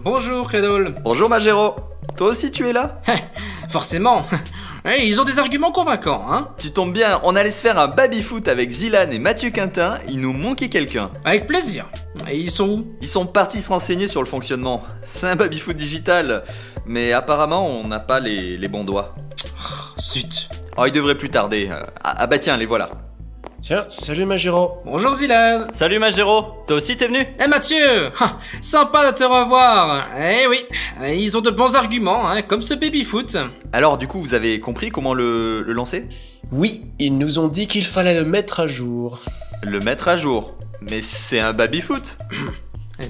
Bonjour Clédol. Bonjour Magéro. Toi aussi tu es là? Forcément. Ils ont des arguments convaincants, hein. Tu tombes bien, on allait se faire un baby-foot avec Zilan et Mathieu Quintin, il nous manquait quelqu'un. Avec plaisir. Et ils sont où? Ils sont partis se renseigner sur le fonctionnement. C'est un baby-foot digital, mais apparemment on n'a pas les bons doigts. Zut. Oh, il devrait plus tarder. Ah bah tiens, les voilà. Tiens, salut Magéro. Bonjour Zilan. Salut Magéro, toi aussi t'es venu? Eh Mathieu, sympa de te revoir. Eh oui, ils ont de bons arguments, hein, comme ce baby-foot. Alors du coup, vous avez compris comment le lancer? Oui, ils nous ont dit qu'il fallait le mettre à jour. Le mettre à jour. Mais c'est un baby-foot.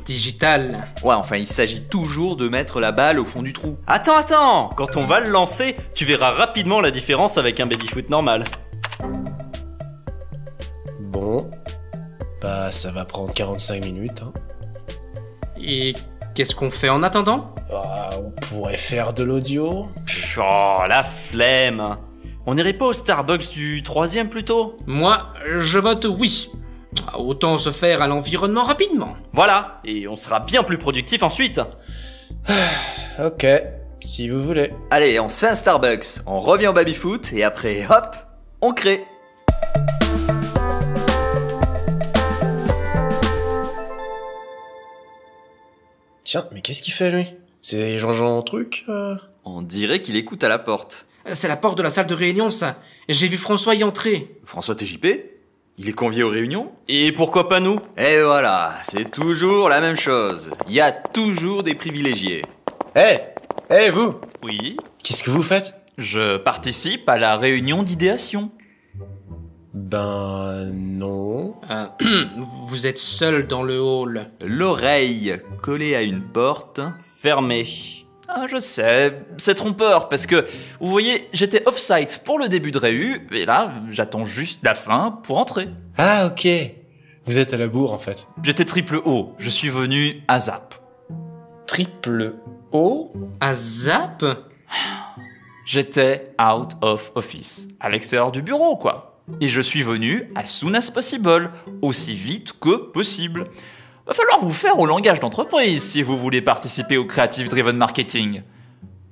Digital. Ouais, enfin, il s'agit toujours de mettre la balle au fond du trou. Attends, quand on va le lancer, tu verras rapidement la différence avec un baby-foot normal. Bon, bah ça va prendre 45 minutes. Hein. Et qu'est-ce qu'on fait en attendant? Ah, on pourrait faire de l'audio. Oh, la flemme. On irait pas au Starbucks du 3e plutôt? Moi, je vote oui. Autant se faire à l'environnement rapidement. Voilà, et on sera bien plus productif ensuite. Ok, si vous voulez. Allez, on se fait un Starbucks, on revient au baby-foot et après, hop, on crée. Tiens, mais qu'est-ce qu'il fait lui? C'est Jean-Jean truc On dirait qu'il écoute à la porte. C'est la porte de la salle de réunion, ça. J'ai vu François y entrer. François TJP? Il est convié aux réunions? Et pourquoi pas nous? Et voilà, c'est toujours la même chose. Il y a toujours des privilégiés. Hé, vous! Oui, Qu'est-ce que vous faites? je participe à la réunion d'idéation. Ben non. Vous êtes seul dans le hall. L'oreille collée à une porte. Fermé. Ah, je sais, c'est trompeur, parce que, vous voyez, j'étais off-site pour le début de réu, et là, j'attends juste la fin pour entrer. Ah ok. Vous êtes à la bourre en fait. J'étais triple O, je suis venu à Zap. Triple O? À Zap? J'étais out of office, à l'extérieur du bureau, quoi. Et je suis venu as soon as possible, aussi vite que possible. Va falloir vous faire au langage d'entreprise si vous voulez participer au Creative Driven Marketing.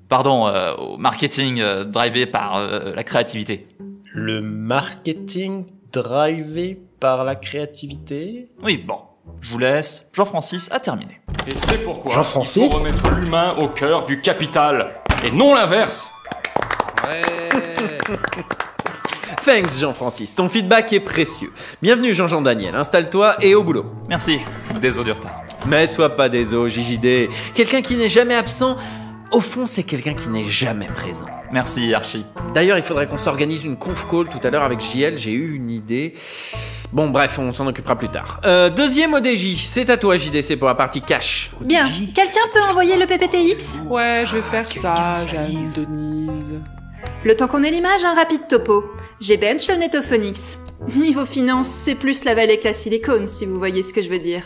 Pardon, au marketing drivé par la créativité. Le marketing drivé par la créativité? Oui, bon, je vous laisse. Jean-Francis a terminé. Et c'est pourquoi Jean-Francis il faut remettre l'humain au cœur du capital, et non l'inverse. Thanks Jean-Francis, ton feedback est précieux. Bienvenue Jean-Jean Daniel, installe-toi et au boulot. Merci, désolé du retard. Mais sois pas désolé JJD, quelqu'un qui n'est jamais absent, au fond c'est quelqu'un qui n'est jamais présent. Merci Archie. D'ailleurs il faudrait qu'on s'organise une conf call tout à l'heure avec JL, j'ai eu une idée. Bon bref, on s'en occupera plus tard. Deuxième ODJ, c'est à toi JDC pour la partie cash. Bien, quelqu'un peut envoyer le PPTX? Ouais, je vais faire ça, Jeanne Denise. Le temps qu'on ait l'image, un rapide topo. J'ai bench le Netophonix. Niveau finance, c'est plus la vallée que la silicone, si vous voyez ce que je veux dire.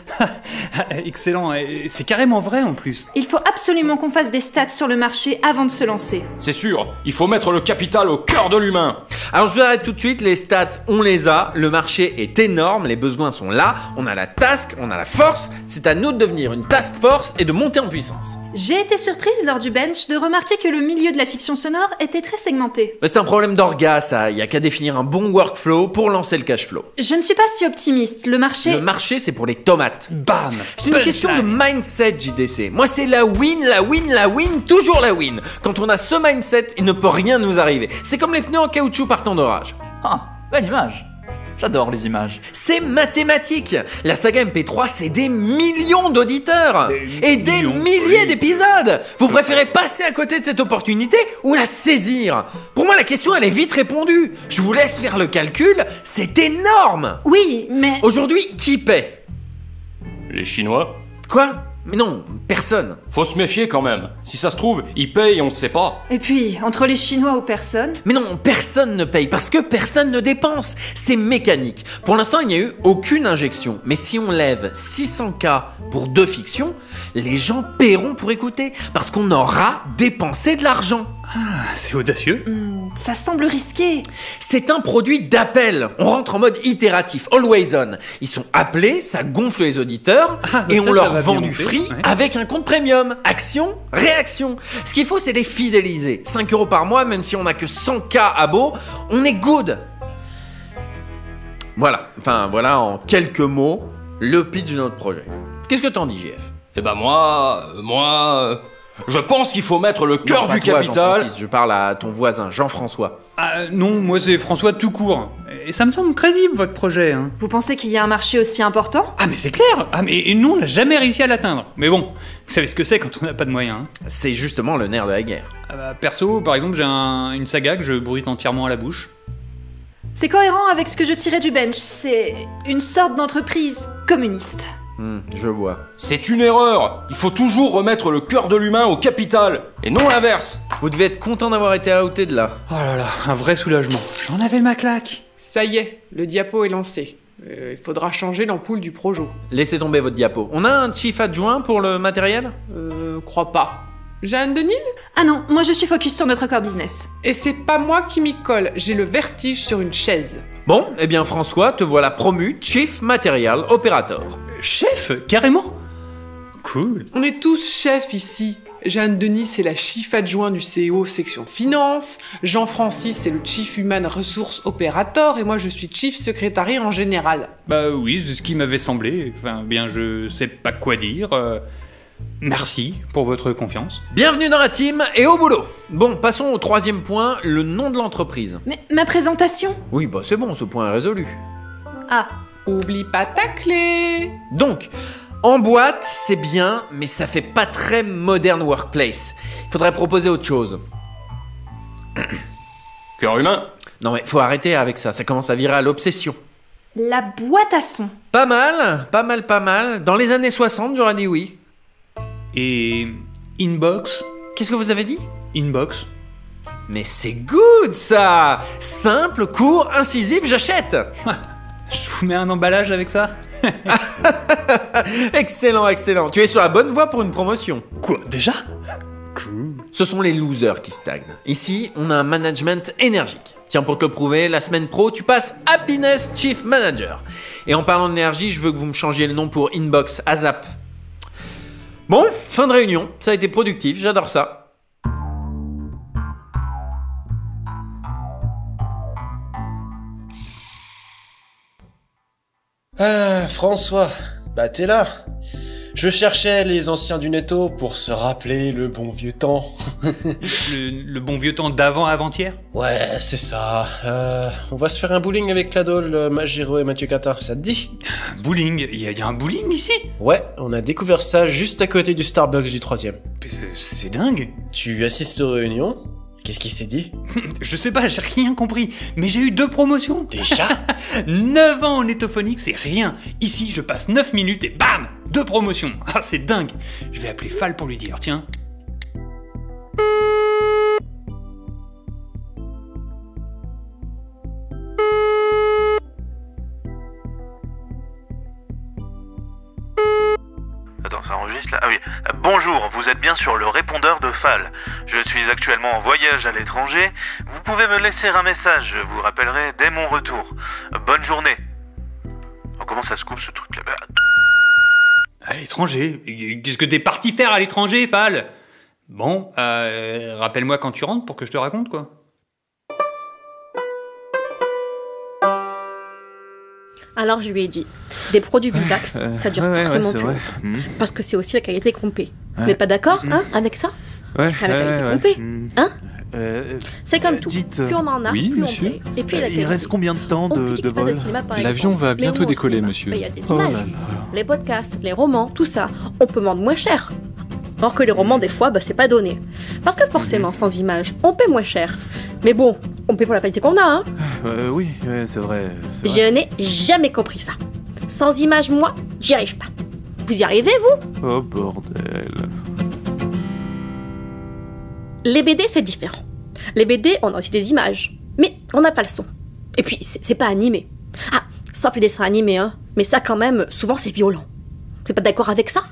Excellent, et c'est carrément vrai en plus. Il faut absolument qu'on fasse des stats sur le marché avant de se lancer. C'est sûr, il faut mettre le capital au cœur de l'humain. Alors je vous arrête tout de suite, les stats on les a, le marché est énorme, les besoins sont là, on a la task, on a la force, c'est à nous de devenir une task force et de monter en puissance. J'ai été surprise lors du bench de remarquer que le milieu de la fiction sonore était très segmenté. C'est un problème d'orga ça, il y a qu'à définir un bon workflow pour lancer le cash flow. Je ne suis pas si optimiste, le marché... Le marché c'est pour les tomates. Bam! C'est une question de mindset JDC. Moi c'est la win, toujours la win. Quand on a ce mindset, il ne peut rien nous arriver. C'est comme les pneus en caoutchouc partant d'orage. Ah, belle image. J'adore les images. C'est mathématique. La saga MP3, c'est des millions d'auditeurs et des milliers d'épisodes. Vous préférez passer à côté de cette opportunité ou la saisir? Pour moi, la question, elle est vite répondue. Je vous laisse faire le calcul. C'est énorme. Oui, mais... Aujourd'hui, qui paie? Les Chinois? Quoi? Mais non, personne. Faut se méfier quand même. Si ça se trouve, ils payent et on sait pas. Et puis, entre les Chinois ou personne... Mais non, personne ne paye parce que personne ne dépense. C'est mécanique. Pour l'instant, il n'y a eu aucune injection. Mais si on lève 600K pour 2 fictions, les gens paieront pour écouter parce qu'on aura dépensé de l'argent. Ah, c'est audacieux. ça semble risqué. C'est un produit d'appel. On rentre en mode itératif, always on. Ils sont appelés, ça gonfle les auditeurs, et ça, on ça leur va vend bien du monter, free ouais. avec un compte premium. Action, réaction. Ce qu'il faut, c'est les fidéliser. 5 € par mois, même si on n'a que 100K abos, on est good. Voilà, voilà en quelques mots, le pitch de notre projet. Qu'est-ce que t'en dis, JF? Eh ben moi, je pense qu'il faut mettre le cœur Non, pas du toi, capital. Jean-Francis, je parle à ton voisin, Jean-François. Ah non, moi c'est François tout court. Et ça me semble crédible votre projet, hein. Vous pensez qu'il y a un marché aussi important? Ah mais c'est clair. Ah mais et nous on n'a jamais réussi à l'atteindre. Mais bon, vous savez ce que c'est quand on n'a pas de moyens, hein. C'est justement le nerf de la guerre. Ah bah, perso, par exemple, j'ai une saga que je bruite entièrement à la bouche. C'est cohérent avec ce que je tirais du bench, c'est une sorte d'entreprise communiste. Je vois. C'est une erreur. Il faut toujours remettre le cœur de l'humain au capital, et non l'inverse. Vous devez être content d'avoir été outé de là. Oh là là, un vrai soulagement. J'en avais ma claque. Ça y est, le diapo est lancé. Il faudra changer l'ampoule du projo. Laissez tomber votre diapo. On a un chief adjoint pour le matériel? Crois pas. Jeanne Denise? Ah non, moi je suis focus sur notre core business. Et c'est pas moi qui m'y colle, j'ai le vertige sur une chaise. Bon, eh bien François, te voilà promu Chief Material Operator. Chef, carrément. Cool. On est tous chefs ici. Jeanne Denis, c'est la chief adjoint du CEO section finance. Jean-Francis, c'est le chief human resource operator. Et moi, je suis chief secrétariat en général. Bah oui, c'est ce qui m'avait semblé. Enfin, bien, je sais pas quoi dire. Merci pour votre confiance. Bienvenue dans la team et au boulot. Bon, passons au troisième point, le nom de l'entreprise. Mais ma présentation? Oui, bah c'est bon, ce point est résolu. Ah, Oublie pas ta clé. Donc, en boîte, c'est bien, mais ça fait pas très modern workplace. Il faudrait proposer autre chose. Cœur humain. Non mais faut arrêter avec ça, ça commence à virer à l'obsession. la boîte à son. Pas mal, pas mal, pas mal. Dans les années 60, j'aurais dit oui. Et inbox? Qu'est-ce que vous avez dit? Inbox? Mais c'est good ça! Simple, court, incisif, j'achète! Je vous mets un emballage avec ça? Excellent, excellent. Tu es sur la bonne voie pour une promotion. Quoi, déjà? Cool. Ce sont les losers qui stagnent. Ici, on a un management énergique. Tiens, pour te le prouver, la semaine pro, tu passes Happiness Chief Manager. Et en parlant d'énergie, je veux que vous me changiez le nom pour Inbox ASAP. Bon, fin de réunion. Ça a été productif, j'adore ça. Ah, François, bah t'es là. Je cherchais les anciens du Netto pour se rappeler le bon vieux temps. Le bon vieux temps d'avant-avant-hier? Ouais, c'est ça. On va se faire un bowling avec Cladol, Magiro et Mathieu Catin, ça te dit? Bowling? Il y a un bowling ici? Ouais, on a découvert ça juste à côté du Starbucks du 3e. Mais c'est dingue. Tu assistes aux réunions? Qu'est-ce qui s'est dit? Je sais pas, j'ai rien compris. Mais j'ai eu 2 promotions. Déjà? 9 ans en Netophonique, c'est rien. Ici, je passe 9 minutes et bam, 2 promotions. Ah, c'est dingue. Je vais appeler Fal pour lui dire, tiens. Attends, ça enregistre là? Ah oui. Bonjour, vous êtes bien sur le répondeur de Fal. Je suis actuellement en voyage à l'étranger. Vous pouvez me laisser un message, je vous rappellerai dès mon retour. Bonne journée. Oh, comment ça se coupe ce truc là? À l'étranger? Qu'est-ce que t'es parti faire à l'étranger, Fal? Bon, rappelle-moi quand tu rentres pour que je te raconte, quoi. Alors je lui ai dit, des produits Vivax, ça dure forcément plus. Parce que c'est aussi la qualité compée. Vous n'êtes pas d'accord, hein, avec ça? C'est pas la qualité compée, hein? C'est comme tout. Plus on en a, plus on paye. Et puis il reste combien de temps de vol? L'avion va bientôt décoller, monsieur. Il y a des images, les podcasts, les romans, tout ça. On peut vendre moins cher. Alors que les romans, des fois, c'est pas donné. Parce que forcément, sans images, on paie moins cher. Mais bon, on paie pour la qualité qu'on a, hein. Oui, c'est vrai. Je n'ai jamais compris ça. Sans images, moi, j'y arrive pas. Vous y arrivez, vous? Oh bordel. Les BD, c'est différent. Les BD, on a aussi des images. Mais on n'a pas le son. Et puis, c'est pas animé. Ah, sauf les dessins animés, hein. Mais ça, quand même, souvent, c'est violent. Vous êtes pas d'accord avec ça?